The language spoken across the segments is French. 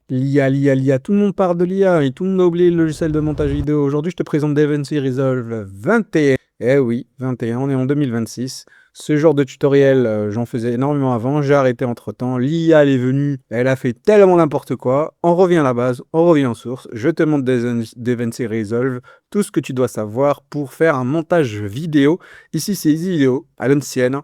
L'IA, tout le monde parle de l'IA et tout le monde a oublié le logiciel de montage vidéo. Aujourd'hui, je te présente DaVinci Resolve 21. Eh oui, 21, on est en 2026. Ce genre de tutoriel, j'en faisais énormément avant, j'ai arrêté entre-temps. L'IA, elle est venue, elle a fait tellement n'importe quoi. On revient à la base, on revient en source. Je te montre DaVinci Resolve, tout ce que tu dois savoir pour faire un montage vidéo. Ici, c'est Easy Vidéo, à l'ancienne.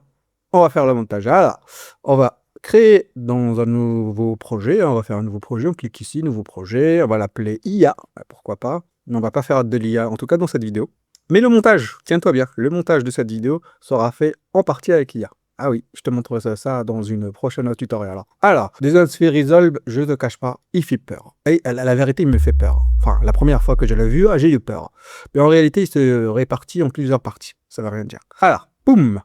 On va faire le montage. Alors, on va créer dans un nouveau projet. On va faire un nouveau projet. On clique ici, nouveau projet. On va l'appeler IA. Pourquoi pas? Mais on va pas faire de l'IA, en tout cas dans cette vidéo. Mais le montage, tiens-toi bien, le montage de cette vidéo sera fait en partie avec l'IA. Ah oui, je te montrerai ça dans une prochaine tutoriel. Alors, DaVinci Resolve, je ne te cache pas, il fait peur. Et la vérité, il me fait peur. Enfin, la première fois que je l'ai vu, j'ai eu peur. Mais en réalité, il se répartit en plusieurs parties. Ça ne veut rien dire. Alors, boum,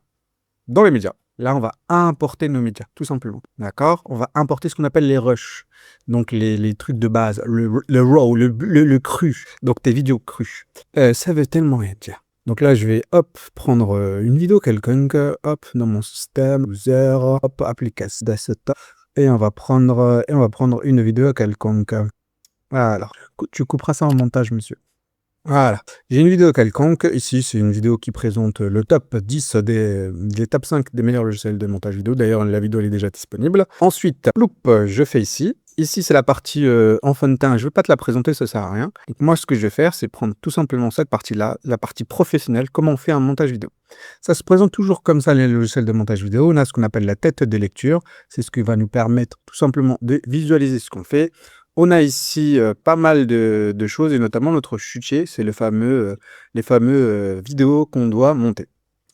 dans les médias. Là, on va importer nos médias, tout simplement. D'accord? On va importer ce qu'on appelle les rushs. Donc, les trucs de base, le raw, le cru. Donc, tes vidéos crues. Ça veut tellement rien dire. Donc là, je vais, hop, prendre une vidéo quelconque, hop, dans mon système, user, hop, application d'asset. Et on va prendre une vidéo quelconque. Voilà. Tu couperas ça en montage, monsieur. Voilà, j'ai une vidéo quelconque. Ici, c'est une vidéo qui présente le top 10 des top 5 des meilleurs logiciels de montage vidéo. D'ailleurs, la vidéo elle est déjà disponible. Ensuite, loop, je fais ici. Ici, c'est la partie enfantin. Je ne vais pas te la présenter, ça sert à rien. Donc, moi, ce que je vais faire, c'est prendre tout simplement cette partie-là, la partie professionnelle, comment on fait un montage vidéo. Ça se présente toujours comme ça, les logiciels de montage vidéo. On a ce qu'on appelle la tête de lecture. C'est ce qui va nous permettre tout simplement de visualiser ce qu'on fait. On a ici pas mal de choses, et notamment notre chutier, c'est les fameux vidéos qu'on doit monter.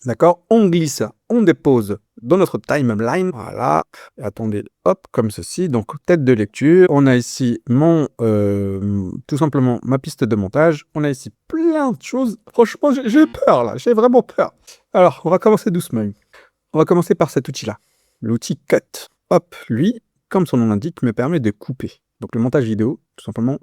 D'accord? On glisse ça, on dépose dans notre timeline. Voilà. Et attendez, hop, comme ceci. Donc, tête de lecture. On a ici tout simplement ma piste de montage. On a ici plein de choses. Franchement, j'ai peur là. J'ai vraiment peur. Alors, on va commencer doucement. On va commencer par cet outil-là. L'outil Cut. Hop, lui, comme son nom l'indique, me permet de couper. Donc le montage vidéo, tout simplement,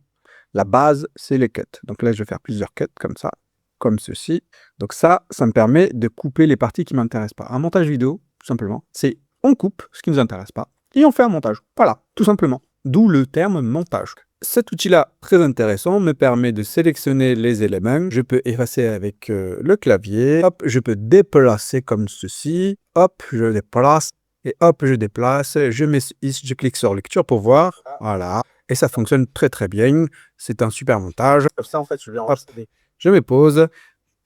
la base, c'est les cuts. Donc là, je vais faire plusieurs cuts comme ça, comme ceci. Donc ça me permet de couper les parties qui ne m'intéressent pas. Un montage vidéo, tout simplement, c'est on coupe ce qui ne nous intéresse pas et on fait un montage. Voilà, tout simplement. D'où le terme montage. Cet outil-là, très intéressant, me permet de sélectionner les éléments. Je peux effacer avec le clavier. Hop, je peux déplacer comme ceci. Hop, je déplace. Et hop, je déplace. Je clique sur lecture pour voir. Voilà. Et ça fonctionne très très bien. C'est un super montage. Comme ça, en fait, je vais enregistrer. Je me pose.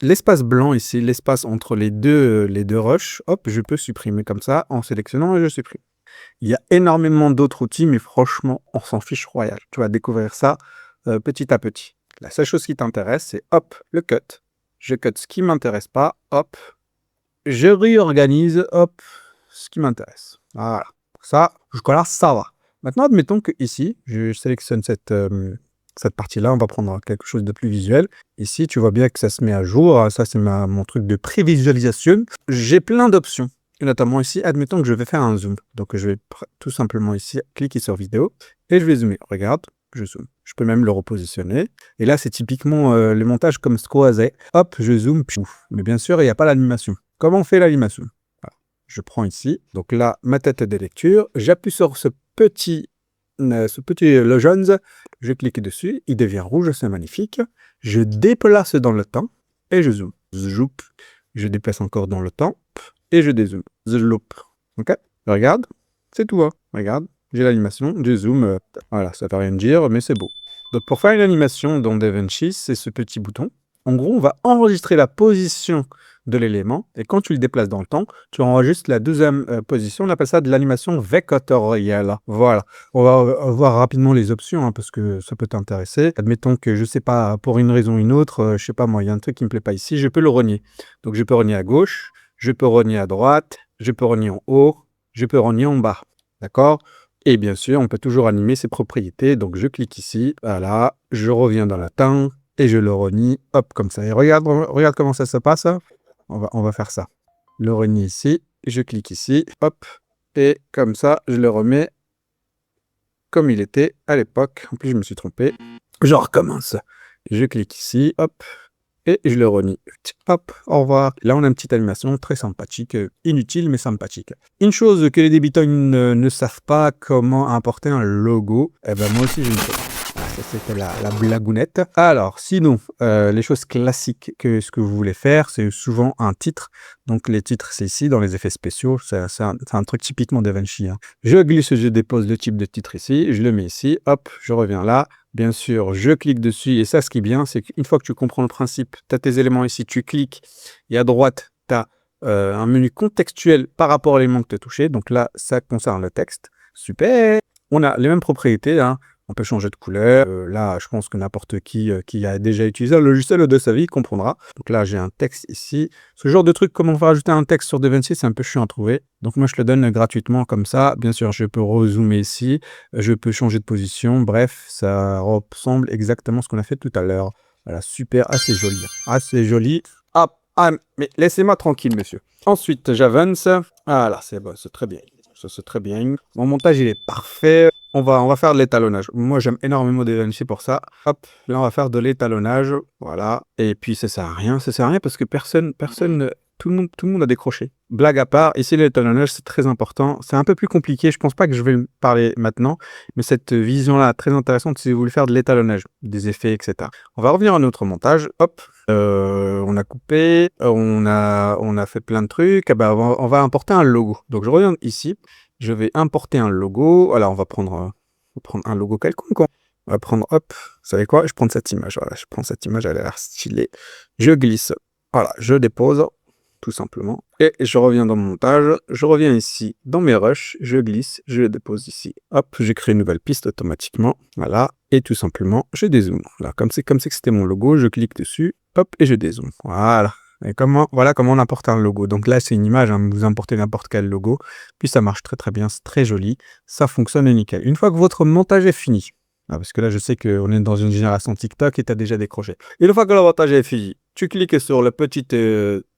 L'espace blanc ici, l'espace entre les deux rushs, hop, je peux supprimer comme ça en sélectionnant et je supprime. Il y a énormément d'autres outils, mais franchement, on s'en fiche royal. Tu vas découvrir ça petit à petit. La seule chose qui t'intéresse, c'est hop, le cut. Je cut ce qui ne m'intéresse pas, hop. Je réorganise, hop, ce qui m'intéresse. Voilà. Ça, jusqu'à-là, ça va. Maintenant, admettons que ici, je sélectionne cette partie-là. On va prendre quelque chose de plus visuel. Ici, tu vois bien que ça se met à jour. Ça, c'est mon truc de prévisualisation. J'ai plein d'options. Et notamment ici, admettons que je vais faire un zoom. Donc, je vais tout simplement ici cliquer sur vidéo et je vais zoomer. Regarde, je zoome. Je peux même le repositionner. Et là, c'est typiquement le montage comme Squeezie. Hop, je zoome. Pouf. Mais bien sûr, il n'y a pas l'animation. Comment on fait l'animation? Voilà. Je prends ici. Donc là, ma tête de lecture. J'appuie sur ce petit Legends. Je clique dessus. Il devient rouge. C'est magnifique. Je déplace dans le temps et je zoome. Zoup. Je déplace encore dans le temps et je dézoome. Zloup. Ok? Regarde. C'est tout. Hein. Regarde. J'ai l'animation. Je zoome. Voilà, ça ne veut rien dire, mais c'est beau. Donc pour faire une animation dans DaVinci, c'est ce petit bouton. En gros, on va enregistrer la position de l'élément, et quand tu le déplaces dans le temps, tu enregistres la deuxième position. On appelle ça de l'animation vectorielle. Voilà. On va voir rapidement les options, hein, parce que ça peut t'intéresser. Admettons que, je sais pas, pour une raison ou une autre, je sais pas moi, il y a un truc qui me plaît pas ici, je peux le rogner. Donc je peux rogner à gauche, je peux rogner à droite, je peux rogner en haut, je peux rogner en bas. D'accord? Et bien sûr, on peut toujours animer ses propriétés. Donc je clique ici, voilà, je reviens dans le temps, et je le renie, hop, comme ça. Et regarde comment ça se passe. On va faire ça. Le renie ici, je clique ici, hop, et comme ça, je le remets comme il était à l'époque. En plus, je me suis trompé. Je recommence. Je clique ici, hop, et je le renie. Hop, au revoir. Là, on a une petite animation très sympathique, inutile mais sympathique. Une chose que les débutants ne savent pas, comment importer un logo. Eh ben moi aussi, je ne sais pas. Ah, ça, c'était la blagounette. Alors, sinon, les choses classiques ce que vous voulez faire, c'est souvent un titre. Donc, les titres, c'est ici, dans les effets spéciaux. C'est un truc typiquement DaVinci, hein. Je glisse, je dépose le type de titre ici, je le mets ici, hop, je reviens là. Bien sûr, je clique dessus et ça, ce qui est bien, c'est qu'une fois que tu comprends le principe, tu as tes éléments ici, tu cliques et à droite, tu as un menu contextuel par rapport à l'élément que tu as touché. Donc là, ça concerne le texte. Super! On a les mêmes propriétés, hein. On peut changer de couleur. Là, je pense que n'importe qui a déjà utilisé le logiciel de sa vie comprendra. Donc là, j'ai un texte ici. Ce genre de truc, comment on va rajouter un texte sur DaVinci, c'est un peu chiant à trouver. Donc moi, je le donne gratuitement comme ça. Bien sûr, je peux rezoomer ici. Je peux changer de position. Bref, ça ressemble exactement à ce qu'on a fait tout à l'heure. Voilà, super, assez joli. Assez joli. Hop, ah, mais laissez-moi tranquille, monsieur. Ensuite, j'avance. Voilà, c'est bon, c'est très bien. Ça, c'est très bien. Mon montage, il est parfait. On va faire de l'étalonnage. Moi, j'aime énormément DaVinci pour ça. Hop, là, on va faire de l'étalonnage. Voilà. Et puis, ça sert à rien. Ça sert à rien parce que tout le monde a décroché. Blague à part, ici, l'étalonnage, c'est très important. C'est un peu plus compliqué. Je pense pas que je vais en parler maintenant. Mais cette vision-là, très intéressante, si vous voulez faire de l'étalonnage, des effets, etc. On va revenir à notre montage. Hop. On a coupé. On a fait plein de trucs. Ah bah, on va importer un logo. Donc, je reviens ici. Je vais importer un logo. Alors, on va prendre un logo quelconque. On va prendre, hop, vous savez quoi? Je prends cette image. Voilà, je prends cette image, elle a l'air stylée. Je glisse. Voilà, je dépose, tout simplement. Et je reviens dans mon montage. Je reviens ici dans mes rushs. Je glisse, je le dépose ici. Hop, j'ai créé une nouvelle piste automatiquement. Voilà. Et tout simplement, je dézoome. Là, comme c'est que c'était mon logo, je clique dessus. Hop, et je dézoome. Voilà. Et voilà comment on importe un logo. Donc là, c'est une image, hein, vous importez n'importe quel logo, puis ça marche très très bien, c'est très joli, ça fonctionne nickel. Une fois que votre montage est fini, parce que là, je sais qu'on est dans une génération TikTok et tu as déjà décroché. Une fois que le montage est fini, tu cliques sur le petit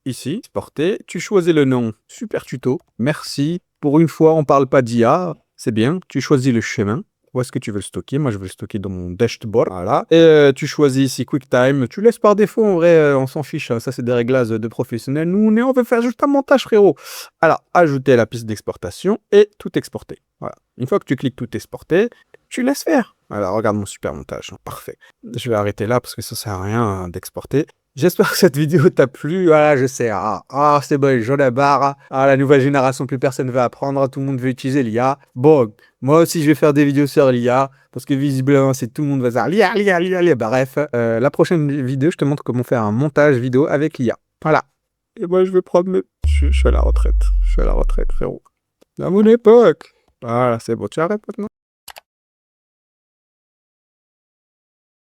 ici, exporter, tu choisis le nom, super tuto, merci. Pour une fois, on parle pas d'IA, c'est bien, tu choisis le chemin. Où est-ce que tu veux le stocker? Moi, je veux le stocker dans mon dashboard. Voilà. Et tu choisis ici QuickTime. Tu laisses par défaut, en vrai, on s'en fiche, hein. Ça, c'est des réglages de professionnels. Nous, on veut faire juste un montage, frérot. Alors, ajouter la piste d'exportation et tout exporter. Voilà. Une fois que tu cliques tout exporter, tu laisses faire. Voilà, regarde mon super montage. Parfait. Je vais arrêter là parce que ça sert à rien, hein, d'exporter. J'espère que cette vidéo t'a plu. Voilà, je sais. C'est bon, j'en ai marre. La nouvelle génération, plus personne ne veut apprendre. Tout le monde veut utiliser l'IA. Bon, moi aussi, je vais faire des vidéos sur l'IA. Parce que visiblement, c'est tout le monde va dire l'IA. Bref, la prochaine vidéo, je te montre comment faire un montage vidéo avec l'IA. Voilà. Et moi, je vais prendre je suis à la retraite. Je suis à la retraite, frérot. À mon époque. Voilà, c'est bon. Tu arrêtes maintenant?